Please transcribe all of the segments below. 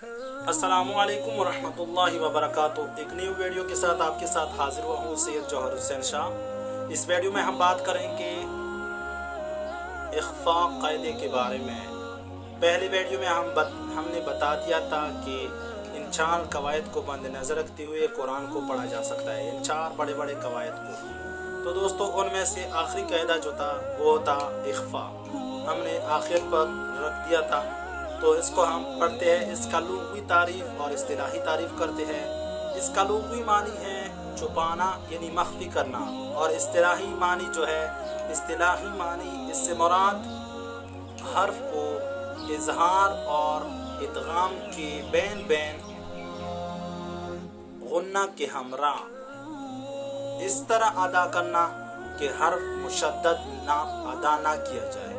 अस्सलामु अलैकुम वरहमतुल्लाहि वबरकातुहू। एक न्यू वीडियो के साथ आपके साथ हाजिर हुआ हूँ, सैयद जौहर हुसैन शाह। इस वीडियो में हम बात करेंगे इख्फा कायदे के बारे में। पहले वीडियो में हमने बता दिया था कि इन 4 कवायद को मद्दे नज़र रखते हुए कुरान को पढ़ा जा सकता है, इन 4 बड़े बड़े कवायद को। तो दोस्तों, उनमें से आखिरी कायदा जो था वो था इख्फा, हमने आखिर पर रख दिया था। तो इसको हम पढ़ते हैं। इसका लुग़वी तारीफ़ और इस्तिलाही तारीफ़ करते हैं। इसका लुग़वी मानी है छुपाना यानी मख्फी करना, और इस्तिलाही मानी जो है, इस्तिलाही मानी इससे मुराद हर्फ को इज़हार और इदगाम के बैन बैन गुन्ना के हमरा इस तरह अदा करना कि हर्फ मुशद्दद ना अदा ना किया जाए।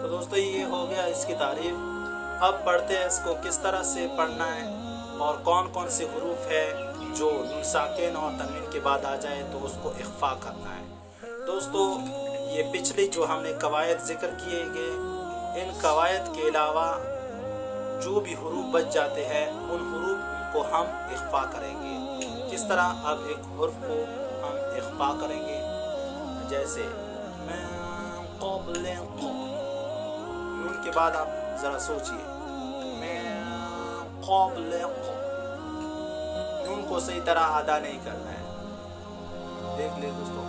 तो दोस्तों, ये हो गया इसकी तारीफ़। अब पढ़ते हैं इसको किस तरह से पढ़ना है और कौन कौन से हुरूफ है जो नून साकिन और तनवीन के बाद आ जाए तो उसको इख्फा करना है। दोस्तों, ये पिछली जो हमने कवायद ज़िक्र किए गए, इन कवायद के अलावा जो भी हुरूफ बच जाते हैं उन हुरूफ को हम इख्फा करेंगे। किस तरह? अब एक हुर्फ को हम इख्फा करेंगे, जैसे नून के बाद आप ज़रा सोचिए, नून को सही तरह अदा नहीं करना है। देख ले दोस्तों,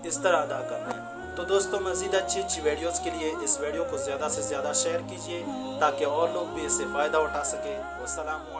इस तरह अदा करना है। तो दोस्तों, मज़ीद अच्छी वीडियोस के लिए इस वीडियो को ज़्यादा से ज़्यादा शेयर कीजिए ताकि और लोग भी इससे फ़ायदा उठा सके। वस्सलामु